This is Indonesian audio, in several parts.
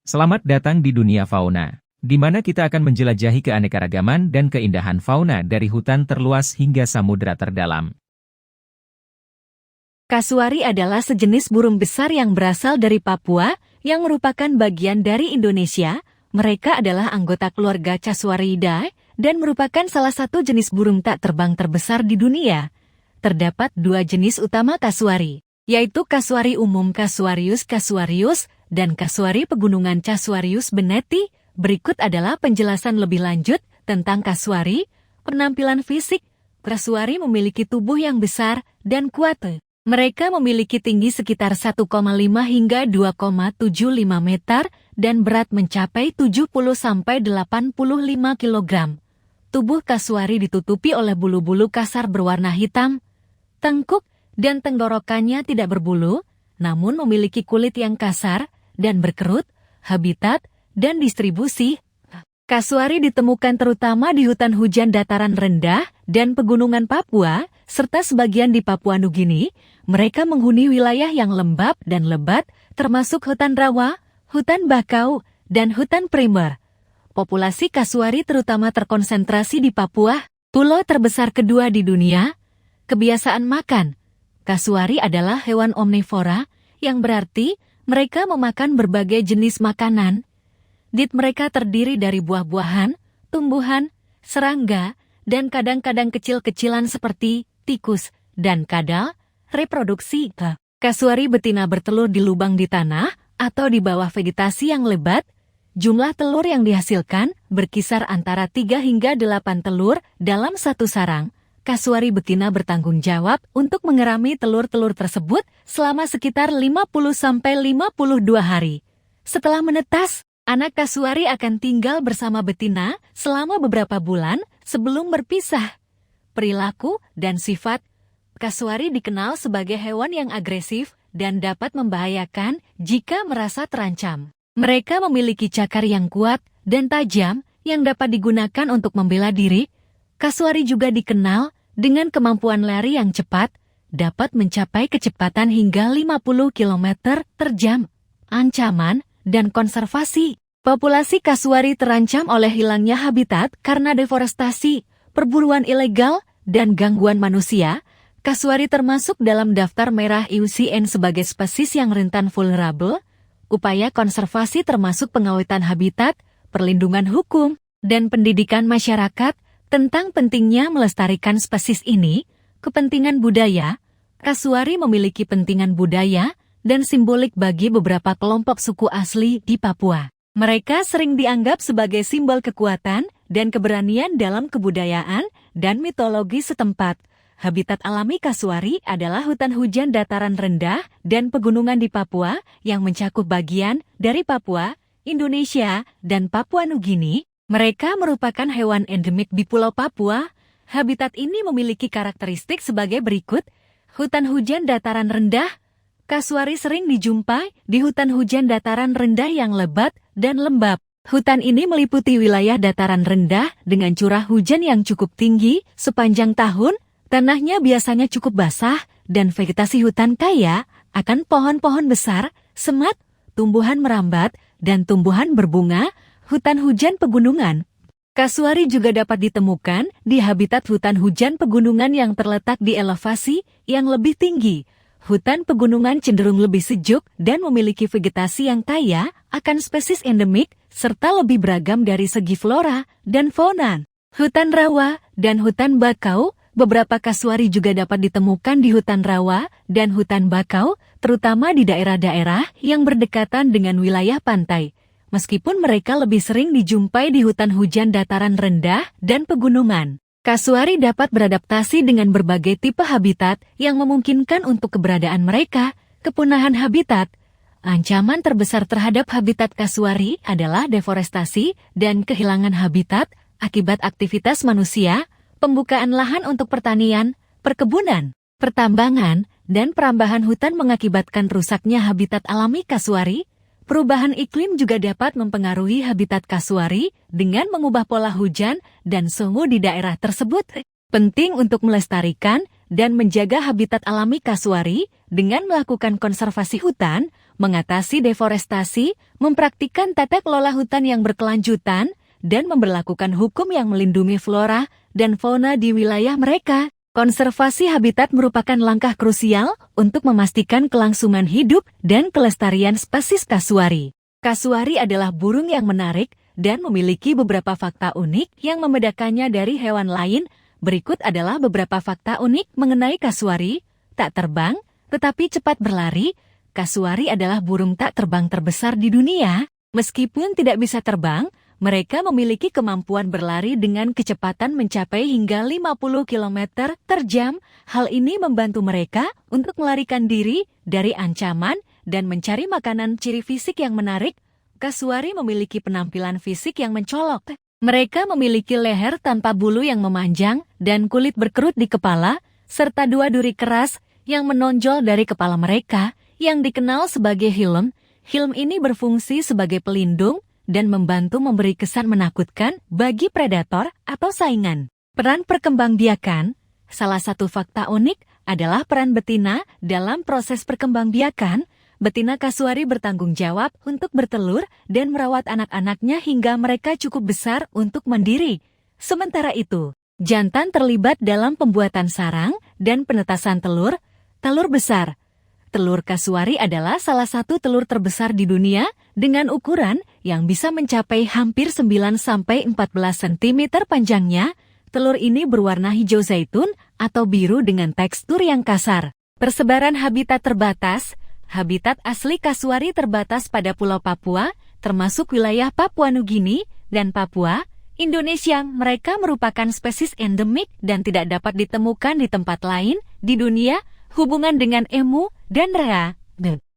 Selamat datang di dunia fauna, di mana kita akan menjelajahi keanekaragaman dan keindahan fauna dari hutan terluas hingga samudera terdalam. Kasuari adalah sejenis burung besar yang berasal dari Papua, yang merupakan bagian dari Indonesia. Mereka adalah anggota keluarga Casuariidae, dan merupakan salah satu jenis burung tak terbang terbesar di dunia. Terdapat dua jenis utama kasuari, yaitu kasuari umum Casuarius casuarius, dan kasuari pegunungan Casuarius benneti. Berikut adalah penjelasan lebih lanjut tentang kasuari. Penampilan fisik, kasuari memiliki tubuh yang besar dan kuat. Mereka memiliki tinggi sekitar 1,5 hingga 2,75 meter dan berat mencapai 70-85 kg. Tubuh kasuari ditutupi oleh bulu-bulu kasar berwarna hitam. Tengkuk dan tenggorokannya tidak berbulu, namun memiliki kulit yang kasar dan berkerut. Habitat dan distribusi. Kasuari ditemukan terutama di hutan hujan dataran rendah dan pegunungan Papua, serta sebagian di Papua Nugini. Mereka menghuni wilayah yang lembab dan lebat, termasuk hutan rawa, hutan bakau, dan hutan primer. Populasi kasuari terutama terkonsentrasi di Papua, pulau terbesar kedua di dunia. Kebiasaan makan. Kasuari adalah hewan omnivora, yang berarti mereka memakan berbagai jenis makanan. Diet mereka terdiri dari buah-buahan, tumbuhan, serangga, dan kadang-kadang kecil-kecilan seperti tikus dan kadal. Reproduksi. Kasuari betina bertelur di lubang di tanah atau di bawah vegetasi yang lebat. Jumlah telur yang dihasilkan berkisar antara 3 hingga 8 telur dalam satu sarang. Kasuari betina bertanggung jawab untuk mengerami telur-telur tersebut selama sekitar 50-52 hari. Setelah menetas, anak kasuari akan tinggal bersama betina selama beberapa bulan sebelum berpisah. Perilaku dan sifat. Kasuari dikenal sebagai hewan yang agresif dan dapat membahayakan jika merasa terancam. Mereka memiliki cakar yang kuat dan tajam yang dapat digunakan untuk membela diri. Kasuari juga dikenal dengan kemampuan lari yang cepat, dapat mencapai kecepatan hingga 50 km per jam. Ancaman dan konservasi. Populasi kasuari terancam oleh hilangnya habitat karena deforestasi, perburuan ilegal, dan gangguan manusia. Kasuari termasuk dalam daftar merah IUCN sebagai spesies yang rentan vulnerable. Upaya konservasi termasuk pengawetan habitat, perlindungan hukum, dan pendidikan masyarakat tentang pentingnya melestarikan spesies ini. Kepentingan budaya. Kasuari memiliki pentingan budaya dan simbolik bagi beberapa kelompok suku asli di Papua. Mereka sering dianggap sebagai simbol kekuatan dan keberanian dalam kebudayaan dan mitologi setempat. Habitat alami kasuari adalah hutan hujan dataran rendah dan pegunungan di Papua yang mencakup bagian dari Papua, Indonesia, dan Papua Nugini. Mereka merupakan hewan endemik di Pulau Papua. Habitat ini memiliki karakteristik sebagai berikut. Hutan hujan dataran rendah. Kasuari sering dijumpai di hutan hujan dataran rendah yang lebat dan lembab. Hutan ini meliputi wilayah dataran rendah dengan curah hujan yang cukup tinggi sepanjang tahun. Tanahnya biasanya cukup basah dan vegetasi hutan kaya akan pohon-pohon besar, semat, tumbuhan merambat, dan tumbuhan berbunga. Hutan hujan pegunungan. Kasuari juga dapat ditemukan di habitat hutan hujan pegunungan yang terletak di elevasi yang lebih tinggi. Hutan pegunungan cenderung lebih sejuk dan memiliki vegetasi yang kaya akan spesies endemik serta lebih beragam dari segi flora dan fauna. Hutan rawa dan hutan bakau. Beberapa kasuari juga dapat ditemukan di hutan rawa dan hutan bakau, terutama di daerah-daerah yang berdekatan dengan wilayah pantai. Meskipun mereka lebih sering dijumpai di hutan hujan dataran rendah dan pegunungan. Kasuari dapat beradaptasi dengan berbagai tipe habitat yang memungkinkan untuk keberadaan mereka. Kepunahan habitat. Ancaman terbesar terhadap habitat kasuari adalah deforestasi dan kehilangan habitat akibat aktivitas manusia, pembukaan lahan untuk pertanian, perkebunan, pertambangan, dan perambahan hutan mengakibatkan rusaknya habitat alami kasuari. Perubahan iklim juga dapat mempengaruhi habitat kasuari dengan mengubah pola hujan dan suhu di daerah tersebut. Penting untuk melestarikan dan menjaga habitat alami kasuari dengan melakukan konservasi hutan, mengatasi deforestasi, mempraktikkan tata kelola hutan yang berkelanjutan, dan memberlakukan hukum yang melindungi flora dan fauna di wilayah mereka. Konservasi habitat merupakan langkah krusial untuk memastikan kelangsungan hidup dan kelestarian spesies kasuari. Kasuari adalah burung yang menarik dan memiliki beberapa fakta unik yang membedakannya dari hewan lain. Berikut adalah beberapa fakta unik mengenai kasuari. Tak terbang, tetapi cepat berlari. Kasuari adalah burung tak terbang terbesar di dunia. Meskipun tidak bisa terbang, mereka memiliki kemampuan berlari dengan kecepatan mencapai hingga 50 km per jam. Hal ini membantu mereka untuk melarikan diri dari ancaman dan mencari makanan. Ciri fisik yang menarik, kasuari memiliki penampilan fisik yang mencolok. Mereka memiliki leher tanpa bulu yang memanjang dan kulit berkerut di kepala, serta dua duri keras yang menonjol dari kepala mereka, yang dikenal sebagai hilm. Hilm ini berfungsi sebagai pelindung dan membantu memberi kesan menakutkan bagi predator atau saingan. Peran perkembangbiakan. Salah satu fakta unik adalah peran betina dalam proses perkembangbiakan. Betina kasuari bertanggung jawab untuk bertelur dan merawat anak-anaknya hingga mereka cukup besar untuk mandiri. Sementara itu, jantan terlibat dalam pembuatan sarang dan penetasan telur. Telur besar. Telur kasuari adalah salah satu telur terbesar di dunia dengan ukuran yang bisa mencapai hampir 9-14 cm panjangnya. Telur ini berwarna hijau zaitun atau biru dengan tekstur yang kasar. Persebaran habitat terbatas. Habitat asli kasuari terbatas pada Pulau Papua, termasuk wilayah Papua Nugini dan Papua, Indonesia. Mereka merupakan spesies endemik dan tidak dapat ditemukan di tempat lain di dunia. Hubungan dengan emu dan rea.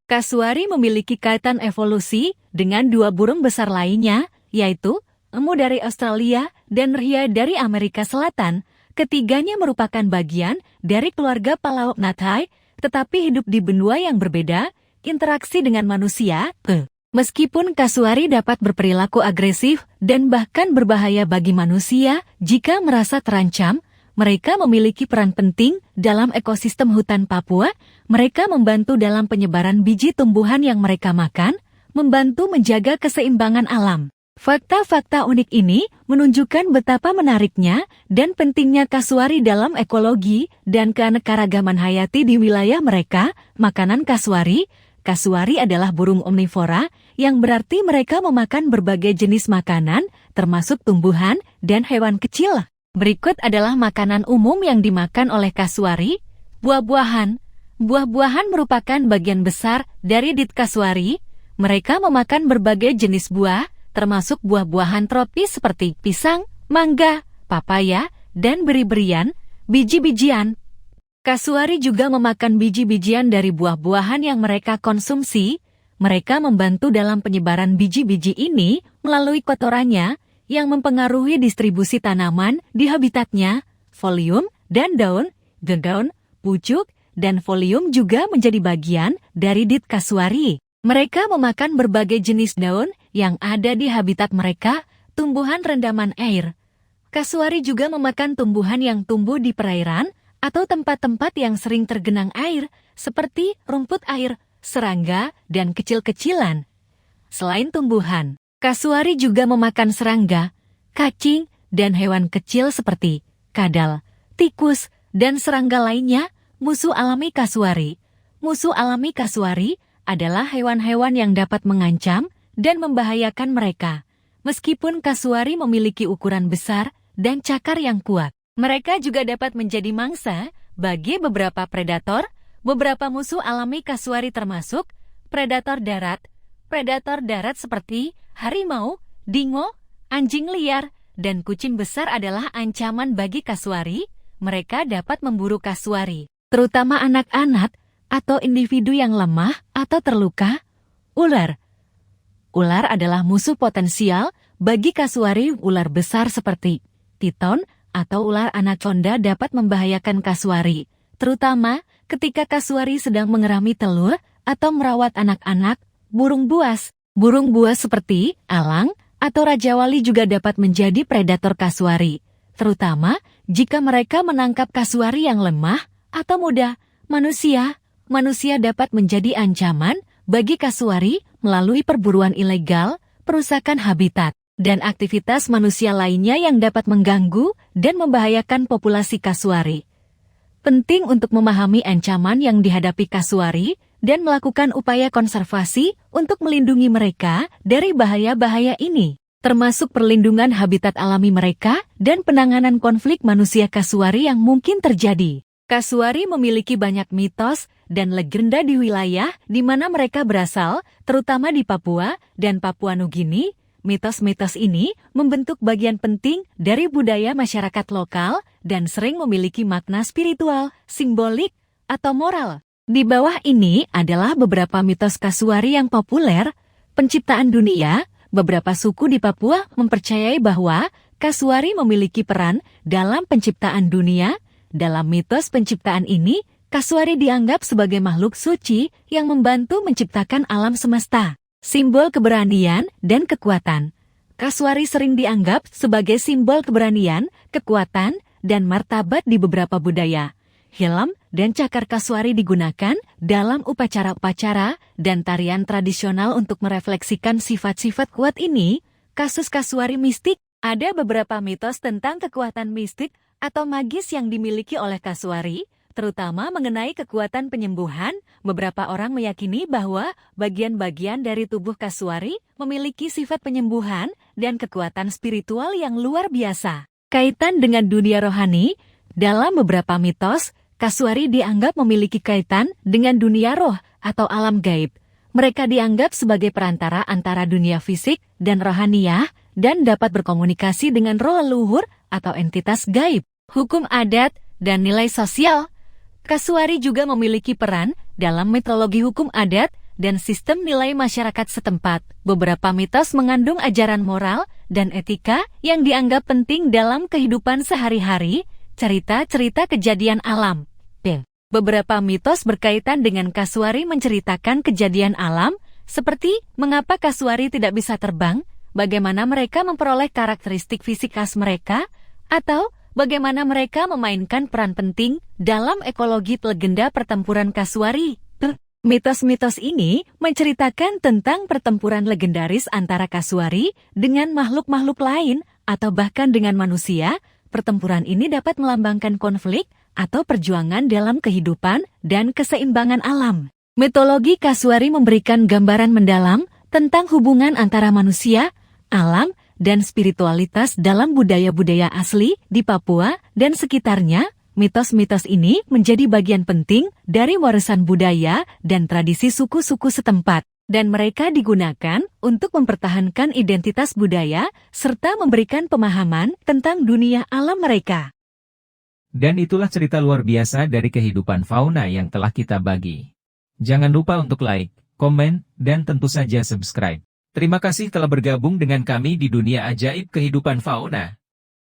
Kasuari memiliki kaitan evolusi dengan dua burung besar lainnya, yaitu emu dari Australia dan rhea dari Amerika Selatan. Ketiganya merupakan bagian dari keluarga Palaomnathai, tetapi hidup di benua yang berbeda. Interaksi dengan manusia. Meskipun kasuari dapat berperilaku agresif dan bahkan berbahaya bagi manusia jika merasa terancam, mereka memiliki peran penting dalam ekosistem hutan Papua. Mereka membantu dalam penyebaran biji tumbuhan yang mereka makan, membantu menjaga keseimbangan alam. Fakta-fakta unik ini menunjukkan betapa menariknya dan pentingnya kasuari dalam ekologi dan keanekaragaman hayati di wilayah mereka. Makanan kasuari. Kasuari adalah burung omnivora, yang berarti mereka memakan berbagai jenis makanan, termasuk tumbuhan dan hewan kecil. Berikut adalah makanan umum yang dimakan oleh kasuari. Buah-buahan. Buah-buahan merupakan bagian besar dari diet kasuari. Mereka memakan berbagai jenis buah, termasuk buah-buahan tropis seperti pisang, mangga, papaya, dan beri-berian, biji-bijian. Kasuari juga memakan biji-bijian dari buah-buahan yang mereka konsumsi. Mereka membantu dalam penyebaran biji-biji ini melalui kotorannya yang mempengaruhi distribusi tanaman di habitatnya. Folium dan daun, daun, pucuk, dan folium juga menjadi bagian dari diet kasuari. Mereka memakan berbagai jenis daun yang ada di habitat mereka, tumbuhan rendaman air. Kasuari juga memakan tumbuhan yang tumbuh di perairan atau tempat-tempat yang sering tergenang air, seperti rumput air, serangga, dan kecil-kecilan. Selain tumbuhan, kasuari juga memakan serangga, cacing, dan hewan kecil seperti kadal, tikus, dan serangga lainnya. Musuh alami kasuari. Musuh alami kasuari adalah hewan-hewan yang dapat mengancam dan membahayakan mereka. Meskipun kasuari memiliki ukuran besar dan cakar yang kuat, mereka juga dapat menjadi mangsa bagi beberapa predator. Beberapa musuh alami kasuari termasuk predator darat. Predator darat seperti harimau, dingo, anjing liar, dan kucing besar adalah ancaman bagi kasuari. Mereka dapat memburu kasuari, terutama anak-anak atau individu yang lemah atau terluka. Ular. Ular adalah musuh potensial bagi kasuari. Ular besar seperti piton atau ular anaconda dapat membahayakan kasuari, terutama ketika kasuari sedang mengerami telur atau merawat anak-anak. Burung buas. Burung buas seperti alang atau rajawali juga dapat menjadi predator kasuari, terutama jika mereka menangkap kasuari yang lemah atau muda manusia dapat menjadi ancaman bagi kasuari melalui perburuan ilegal, perusakan habitat, dan aktivitas manusia lainnya yang dapat mengganggu dan membahayakan populasi kasuari. Penting untuk memahami ancaman yang dihadapi kasuari dan melakukan upaya konservasi untuk melindungi mereka dari bahaya-bahaya ini, termasuk perlindungan habitat alami mereka dan penanganan konflik manusia kasuari yang mungkin terjadi. Kasuari memiliki banyak mitos dan legenda di wilayah di mana mereka berasal, terutama di Papua dan Papua Nugini. Mitos-mitos ini membentuk bagian penting dari budaya masyarakat lokal dan sering memiliki makna spiritual, simbolik, atau moral. Di bawah ini adalah beberapa mitos kasuari yang populer. Penciptaan dunia, beberapa suku di Papua mempercayai bahwa kasuari memiliki peran dalam penciptaan dunia. Dalam mitos penciptaan ini, kasuari dianggap sebagai makhluk suci yang membantu menciptakan alam semesta. Simbol keberanian dan kekuatan. Kasuari sering dianggap sebagai simbol keberanian, kekuatan, dan martabat di beberapa budaya. Helm dan cakar kasuari digunakan dalam upacara-upacara dan tarian tradisional untuk merefleksikan sifat-sifat kuat ini. Kasus kasuari mistik, ada beberapa mitos tentang kekuatan mistik atau magis yang dimiliki oleh kasuari, terutama mengenai kekuatan penyembuhan. Beberapa orang meyakini bahwa bagian-bagian dari tubuh kasuari memiliki sifat penyembuhan dan kekuatan spiritual yang luar biasa. Kaitan dengan dunia rohani, dalam beberapa mitos, kasuari dianggap memiliki kaitan dengan dunia roh atau alam gaib. Mereka dianggap sebagai perantara antara dunia fisik dan rohaniah dan dapat berkomunikasi dengan roh leluhur atau entitas gaib. Hukum adat dan nilai sosial. Kasuari juga memiliki peran dalam mitologi hukum adat dan sistem nilai masyarakat setempat. Beberapa mitos mengandung ajaran moral dan etika yang dianggap penting dalam kehidupan sehari-hari, cerita-cerita kejadian alam. Beberapa mitos berkaitan dengan kasuari menceritakan kejadian alam, seperti mengapa kasuari tidak bisa terbang, bagaimana mereka memperoleh karakteristik fisik khas mereka, atau bagaimana mereka memainkan peran penting dalam ekologi legenda pertempuran kasuari. Mitos-mitos ini menceritakan tentang pertempuran legendaris antara kasuari dengan makhluk-makhluk lain atau bahkan dengan manusia. Pertempuran ini dapat melambangkan konflik atau perjuangan dalam kehidupan dan keseimbangan alam. Mitologi kasuari memberikan gambaran mendalam tentang hubungan antara manusia, alam, dan spiritualitas dalam budaya-budaya asli di Papua dan sekitarnya. Mitos-mitos ini menjadi bagian penting dari warisan budaya dan tradisi suku-suku setempat, dan mereka digunakan untuk mempertahankan identitas budaya serta memberikan pemahaman tentang dunia alam mereka. Dan itulah cerita luar biasa dari kehidupan fauna yang telah kita bagi. Jangan lupa untuk like, komen, dan tentu saja subscribe. Terima kasih telah bergabung dengan kami di dunia ajaib kehidupan fauna.